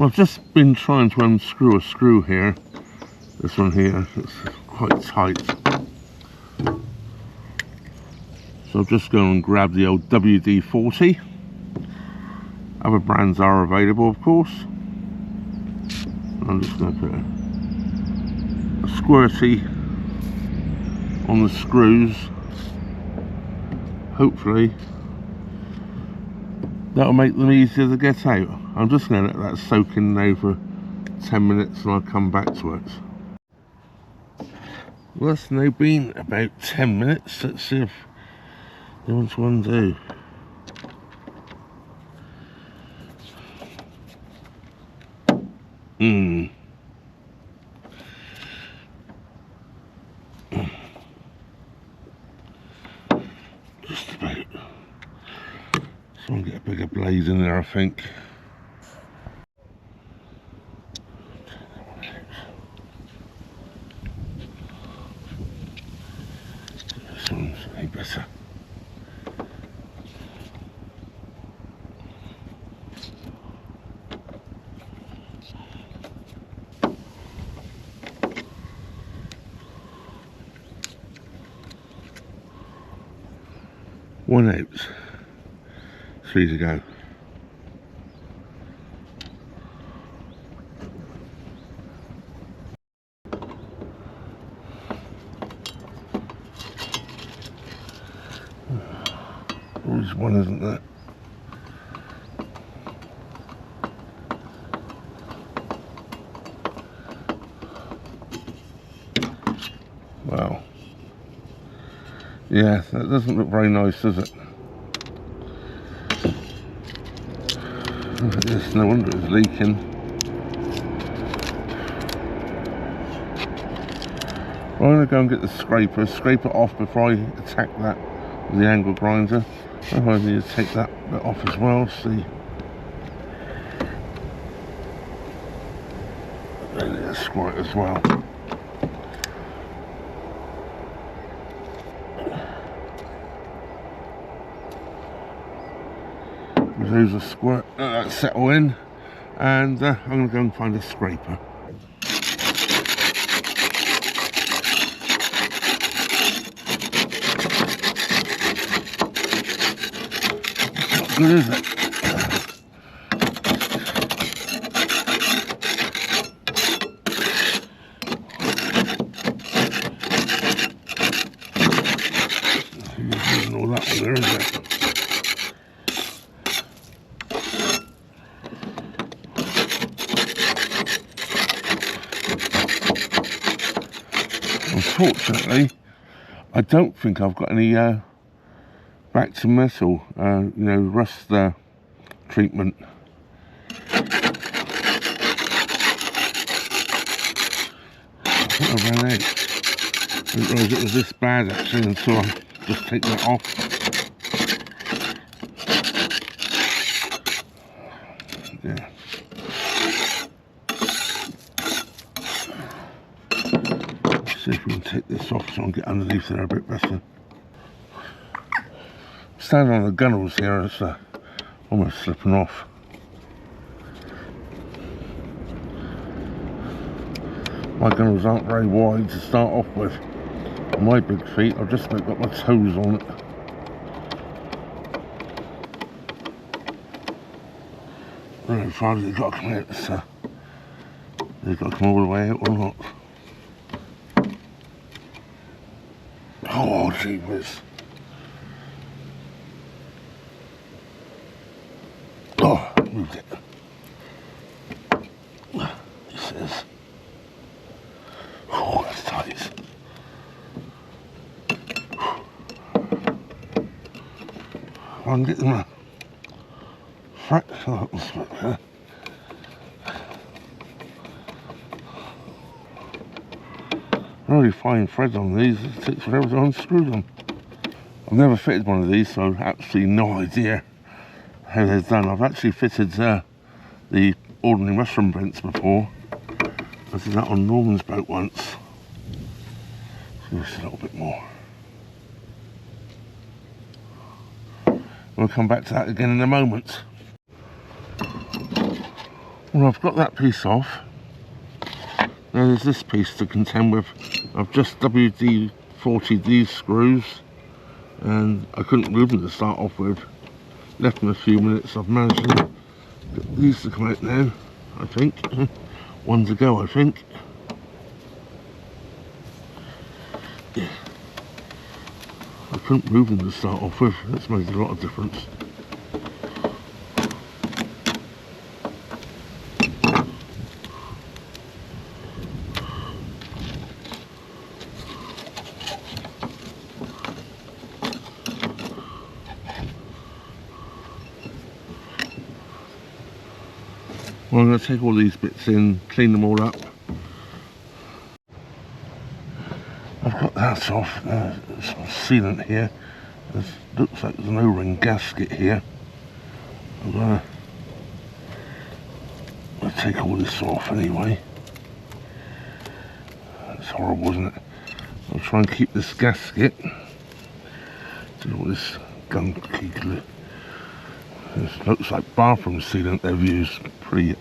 Well, I've just been trying to unscrew a screw here. This one here, it's quite tight. So I'll just go and grab the old WD-40. Other brands are available, of course. I'm just going to put a squirty on the screws. Hopefully that'll make them easier to get out. I'm just going to let that soak in now for 10 minutes and I'll come back to it. Well, that's now been about 10 minutes. Let's see if they want to undo. Just about. So I'll get a bigger blade in there, I think. This one's any better. One out, 3 to go. Always one, isn't there? Wow. Yeah, that doesn't look very nice, does it? Yes, no wonder it's leaking. I'm going to go and get the scraper, scrape it off before I attack that with the angle grinder. I need to take that bit off as well, see. I need a squirt as well. There's a squirt, let that settle in, and I'm going to go and find a scraper. It's not good, is it? Isn't all that one there, is it? Unfortunately, I don't think I've got any back to metal, you know, rust treatment. I think I ran out. I didn't realise it was this bad actually until I just take that off. Yeah. See if we can take this off so I can get underneath there a bit better. Standing on the gunnels here, it's almost slipping off. My gunnels aren't very wide to start off with. On my big feet, I've just about got my toes on it. Really far as they've got to come out, so they've got to come all the way out or not. Oh, gee whiz. Oh, I moved it. This is. Oh, that's tight. I can get them a fraction of this bit here. Really fine threads on these, it takes forever to unscrew them. I've never fitted one of these, so I've absolutely no idea how they're done. I've actually fitted the ordinary mushroom vents before. I did that on Norman's boat once. So just a little bit more. We'll come back to that again in a moment. Well, I've got that piece off. Now there's this piece to contend with. I've just WD-40 these screws, and I couldn't move them to start off with. Left them a few minutes. I've managed to get these to come out now, I think. One to go, I think. Yeah. I couldn't move them to start off with. That's made a lot of difference. Well, I'm going to take all these bits in, clean them all up. I've got that off. There's some sealant here. Looks like there's an O-ring gasket here. I'm going to take all this off anyway. It's horrible, isn't it? I'll try and keep this gasket. Do all this gunky glue. This looks like bathroom sealant they've used. Pretty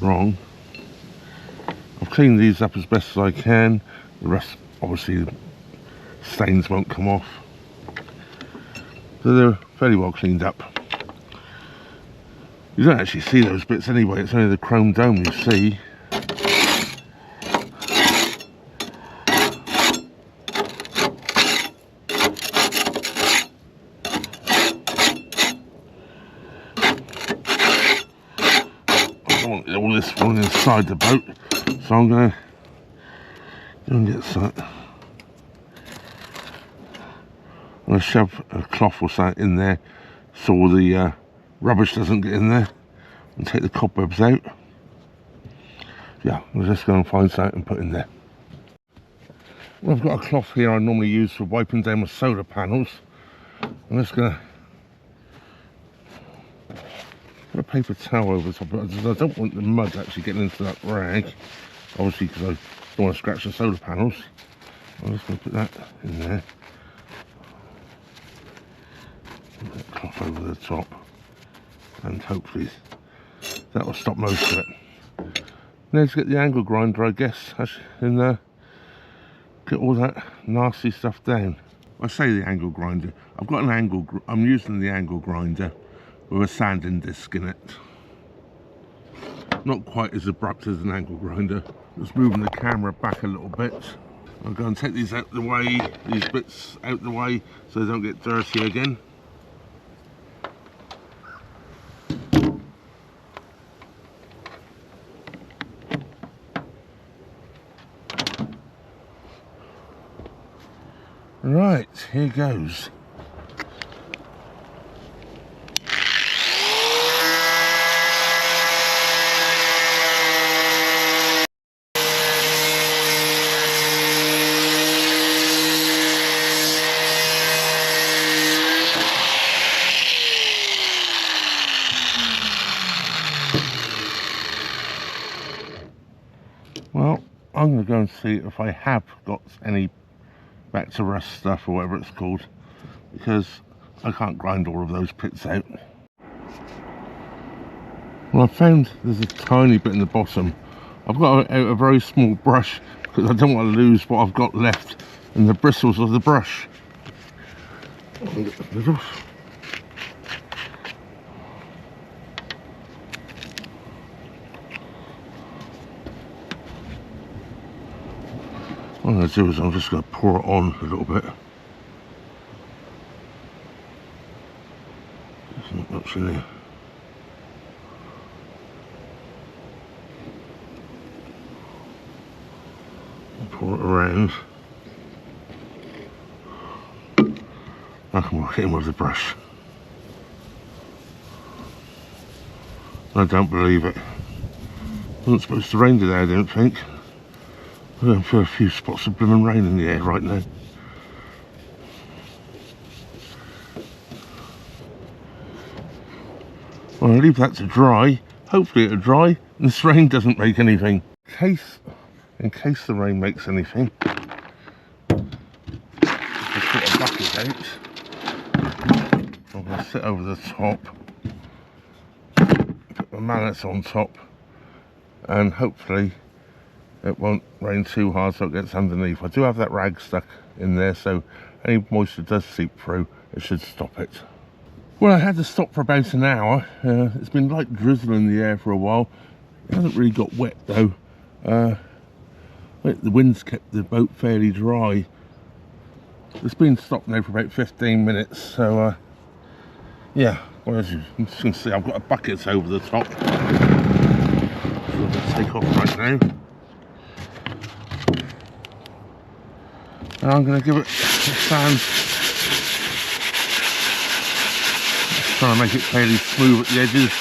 wrong. I've cleaned these up as best as I can. The rest, obviously, the stains won't come off. So they're fairly well cleaned up. You don't actually see those bits anyway. It's only the chrome dome you see. All this one inside the boat, so I'm going to go and get some. I'm going to shove a cloth or something in there so the rubbish doesn't get in there, and take the cobwebs out. Yeah, I'm just going to find something and put in there. Well, I've got a cloth here I normally use for wiping down my solar panels. I'm just going to put a paper towel over the top of it. I don't want the mud actually getting into that rag, obviously, because I don't want to scratch the solar panels. I'm just going to put that in there. Put that cloth over the top, and hopefully that will stop most of it. Now to get the angle grinder, I guess, in there, get all that nasty stuff down. I say the angle grinder. I've got an angle. I'm using the angle grinder with a sanding disc in it. Not quite as abrupt as an angle grinder. Just moving the camera back a little bit. I'm going to take these out the way, these bits out the way, so they don't get dirty again. Right, here goes. Well, I'm going to go and see if I have got any back to rust stuff or whatever it's called, because I can't grind all of those pits out. Well, I found there's a tiny bit in the bottom. I've got a very small brush because I don't want to lose what I've got left in the bristles of the brush. I'll get the lid off. What I'm going to do is I'm just going to pour it on a little bit. There's not much in there. Pour it around. I can work it in with the brush. I don't believe it. It wasn't supposed to rain today, I don't think. We're going for a few spots of blooming rain in the air right now. Well, I'll leave that to dry. Hopefully it'll dry and this rain doesn't make anything. In case the rain makes anything, just put a bucket out. I'm going to sit over the top, put my mallets on top, and hopefully it won't rain too hard so it gets underneath. I do have that rag stuck in there, so any moisture does seep through, it should stop it. Well, I had to stop for about an hour. It's been like drizzling in the air for a while. It hasn't really got wet though. The wind's kept the boat fairly dry. It's been stopped now for about 15 minutes, so yeah, well, as you can see, I've got a bucket over the top, so I'm going to take off right now, and I'm going to give it a sand, just trying to make it fairly smooth at the edges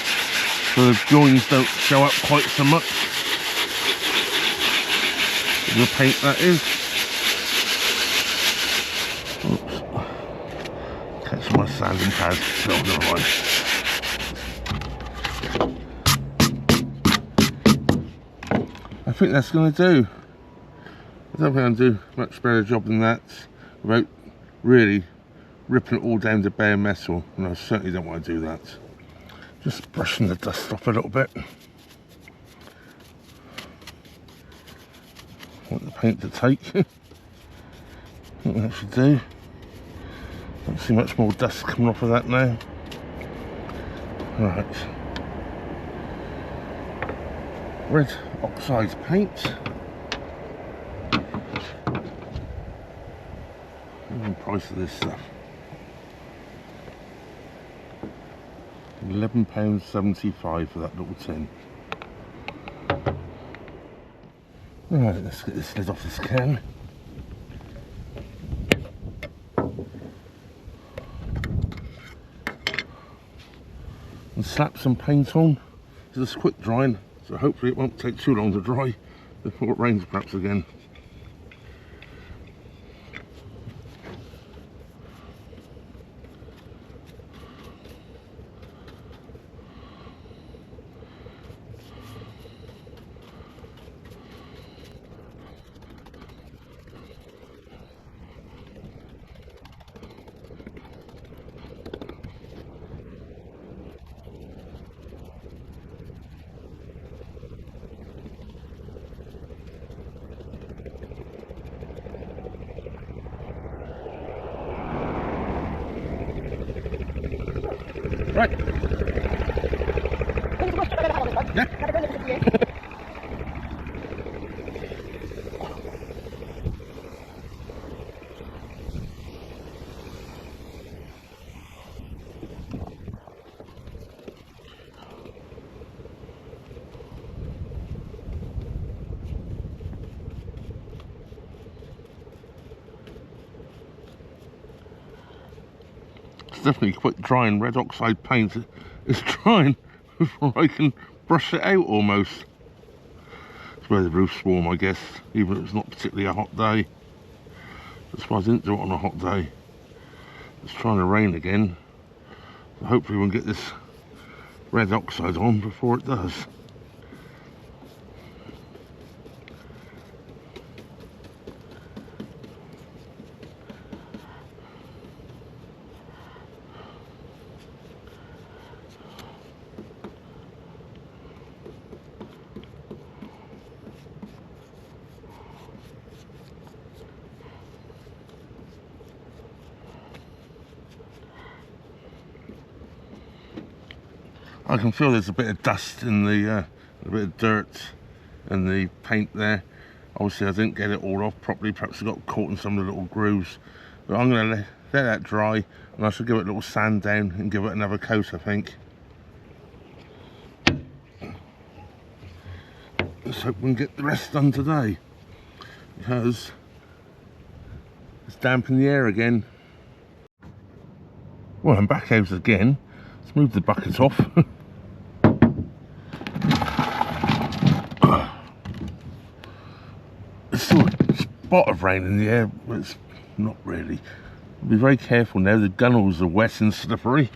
so the joins don't show up quite so much. The paint, that is. Oops. Catch my sanding pads. No, never mind. I think that's going to do. I don't think I can do a much better job than that without really ripping it all down to bare metal, and I certainly don't want to do that. Just brushing the dust off a little bit. Want the paint to take. I think that should do. Don't see much more dust coming off of that now. Right. Red oxide paint. Even the price of this stuff. £11.75 for that little tin. Right, let's get this lid off this can. And slap some paint on. It's quick drying, so hopefully it won't take too long to dry before it rains perhaps again. Right. Yeah. It's definitely quick drying. Red oxide paint is drying before I can brush it out almost. It's where the roof's warm, I guess, even if it's not particularly a hot day. That's why I didn't do it on a hot day. It's trying to rain again, so hopefully we'll get this red oxide on before it does. I can feel there's a bit of dust in the, a bit of dirt in the paint there. Obviously I didn't get it all off properly, perhaps it got caught in some of the little grooves. But I'm going to let that dry, and I shall give it a little sand down and give it another coat, I think. Let's hope we can get the rest done today, because it's damp in the air again. Well, I'm back out again. Let's move the bucket off. There's still a spot of rain in the air, but it's not really. Be very careful now, the gunnels are wet and slippery.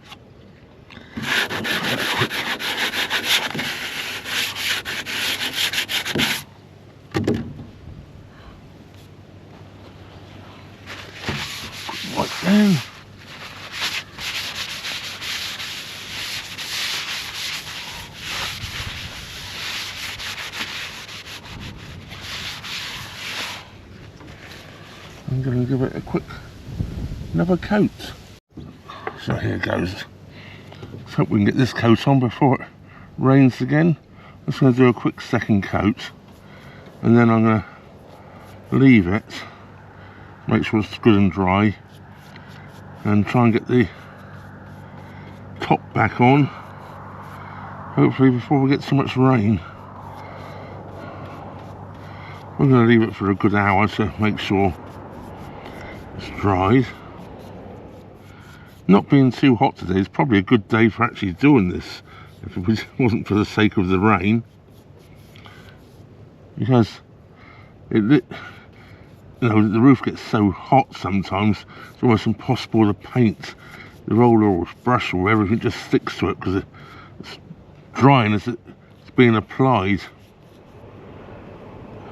Right down. I'm going to give it a quick another coat. So here goes. Let's hope we can get this coat on before it rains again. I'm just going to do a quick second coat, and then I'm going to leave it, make sure it's good and dry, and try and get the top back on, hopefully before we get so much rain. We're going to leave it for a good hour to make sure it's dried. Not being too hot today is probably a good day for actually doing this, if it wasn't for the sake of the rain, because the roof gets so hot sometimes it's almost impossible to paint. The roller or brush or everything just sticks to it because it's drying as it's being applied.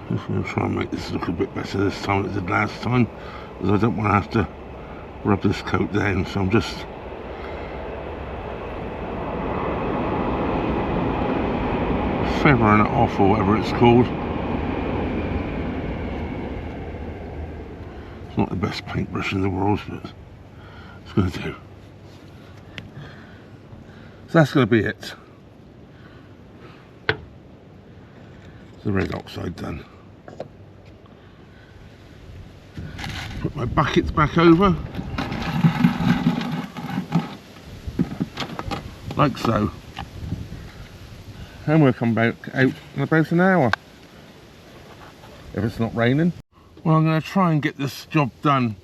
I'm just going to try and make this look a bit better this time than it did last time, because I don't want to have to rub this coat down, so I'm just feathering it off, or whatever it's called. It's not the best paintbrush in the world, but it's going to do. So that's going to be it. The red oxide done. Put my buckets back over, like so, and we'll come back out in about an hour, if it's not raining. Well, I'm going to try and get this job done.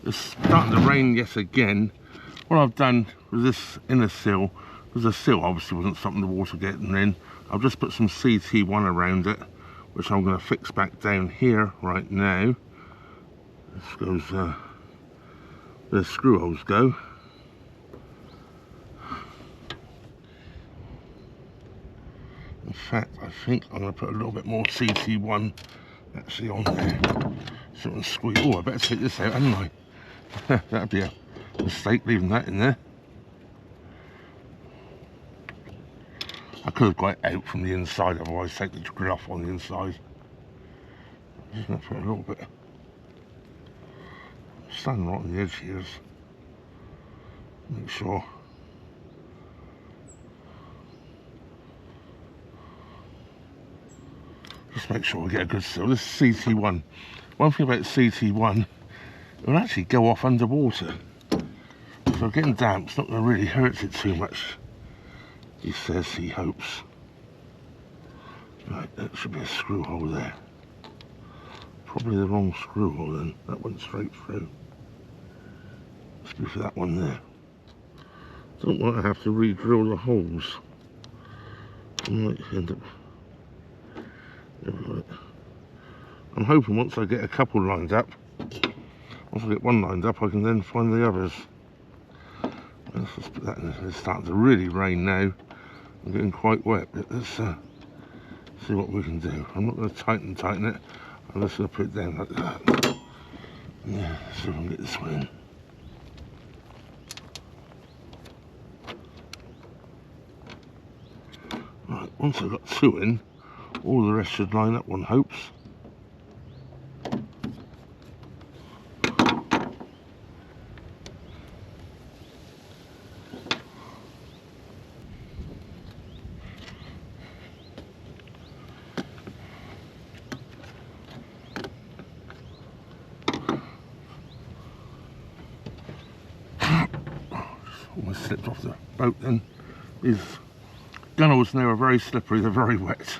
It's starting to rain yet again. What I've done with this inner sill, because the sill obviously wasn't stopping the water getting in, I've just put some CT1 around it, which I'm going to fix back down here right now. This goes where the screw holes go. In fact, I think I'm going to put a little bit more CT1 actually on there, so it can squeeze. Oh, I better take this out, hadn't I? That'd be a mistake leaving that in there. I could have got it out from the inside, otherwise take the grill off on the inside. I'm just going to put a little bit. Standing right on the edge here, make sure. Just make sure we get a good seal. This is CT1. One thing about CT1, it will actually go off underwater. So getting damp's not going to really hurt it too much, he says, he hopes. Right, that should be a screw hole there. Probably the wrong screw hole then. That went straight through. Must be for that one there. Don't want to have to re-drill the holes. I might end up. There we got it. I'm hoping once I get a couple lined up, once I get one lined up, I can then find the others. Let's just put that in. It's starting to really rain now. I'm getting quite wet, but let's see what we can do. I'm not going to tighten it. I'm just going to put it down like that. Yeah, see if I can get this one in. Right, once I've got two in, all the rest should line up, one hopes. Almost slipped off the boat then. These gunnels now are very slippery, they're very wet.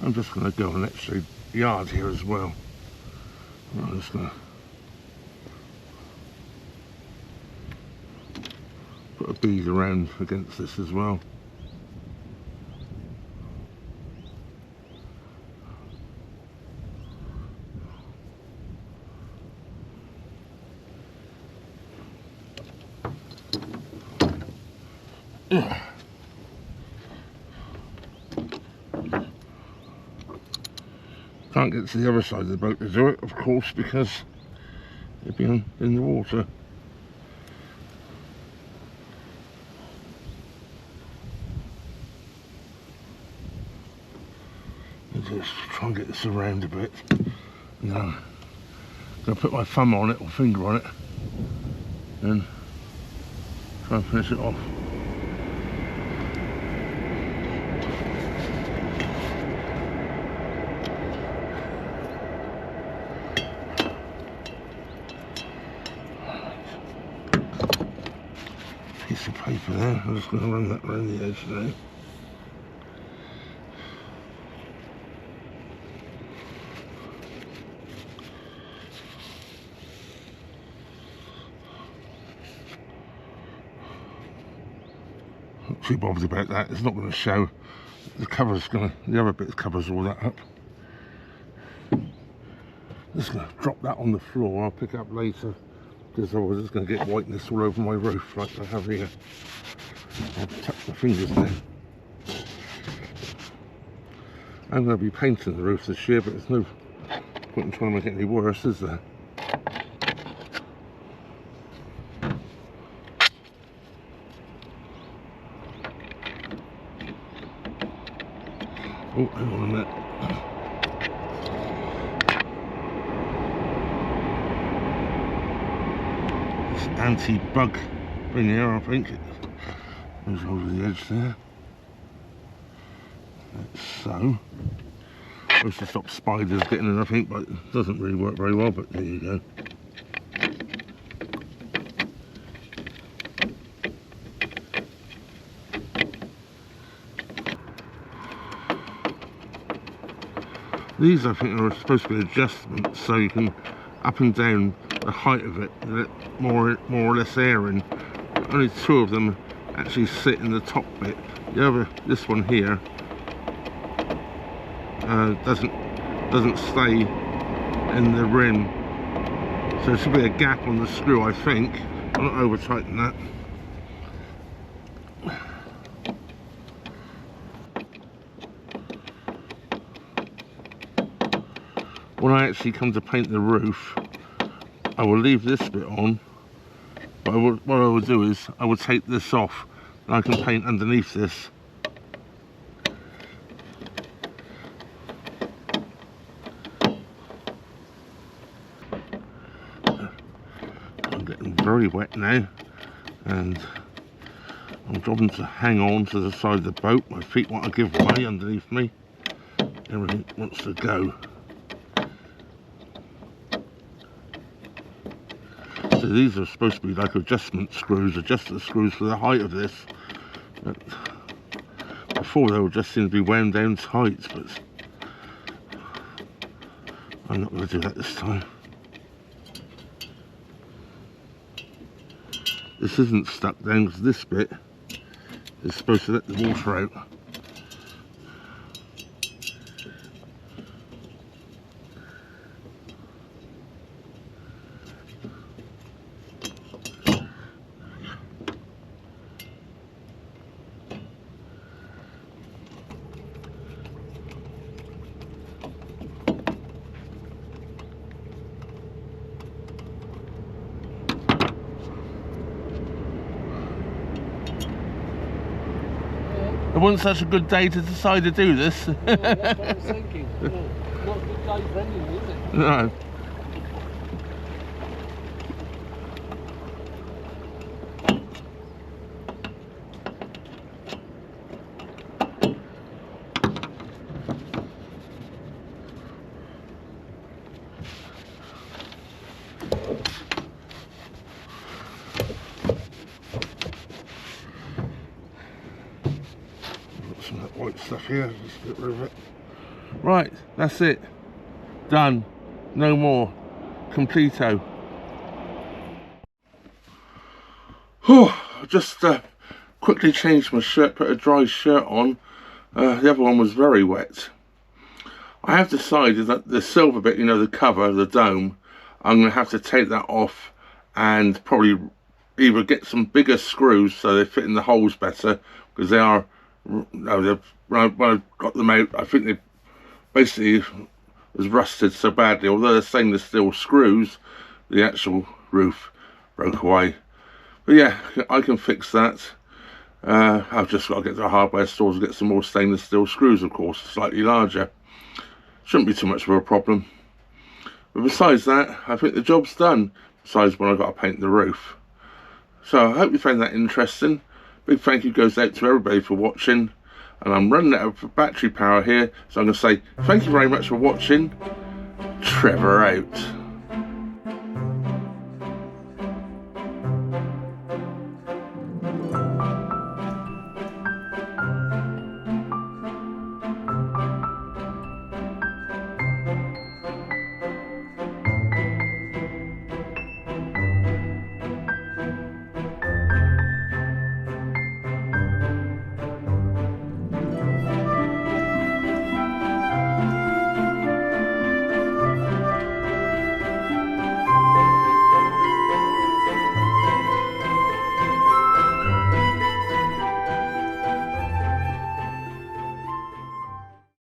I'm just going to go an extra yard here as well. I'm just going to put a bead around against this as well. Can't get to the other side of the boat to do it, of course, because it'd be in the water. Just try and get this around a bit. Now, I'm going to put my thumb on it or finger on it and try and finish it off. Piece of paper there, I'm just going to run that around the edge now. Not too bothered about that, it's not going to show. The other bit covers all that up. Just going to drop that on the floor, I'll pick it up later. Because otherwise it's going to get whiteness all over my roof like I have here. I'll touch my fingers there. I'm going to be painting the roof this year, but there's no point in trying to make it any worse, is there? Oh, hang on a minute. Anti-bug thing here, I think it goes over the edge there. Like so. Supposed to stop spiders getting in, I think, but it doesn't really work very well, but there you go. These, I think, are supposed to be adjustments, so you can up and down the height of it, let more or less air in. Only two of them actually sit in the top bit. This one here, doesn't stay in the rim, so there should be a gap on the screw, I think. I'm not over tightening that. When I actually come to paint the roof, I will leave this bit on, but what I will do is I will take this off and I can paint underneath this. I'm getting very wet now and I'm jobbing to hang on to the side of the boat. My feet want to give way underneath me. Everything wants to go. So these are supposed to be like adjustment screws, adjustment screws for the height of this. But before they would just seem to be wound down tight, but I'm not going to do that this time. This isn't stuck down because this bit is supposed to let the water out. It wasn't such a good day to decide to do this. No, that's what I was thinking. No, not a good day for anyone, is it? No. Some of that white stuff here, just get rid of it. Right, that's it. Done. No more. Completo. Just quickly changed my shirt, put a dry shirt on. The other one was very wet. I have decided that the silver bit, you know, the cover, the dome, I'm going to have to take that off and probably either get some bigger screws so they fit in the holes better, because they are, no, when I got them out, I think they basically was rusted so badly. Although they're stainless steel screws, the actual roof broke away. But yeah, I can fix that. I've just got to get to the hardware stores and get some more stainless steel screws, of course, slightly larger. Shouldn't be too much of a problem. But besides that, I think the job's done, besides when I've got to paint the roof. So I hope you found that interesting. Big thank you goes out to everybody for watching. And I'm running out of battery power here, so I'm going to say thank you very much for watching. Trevor out.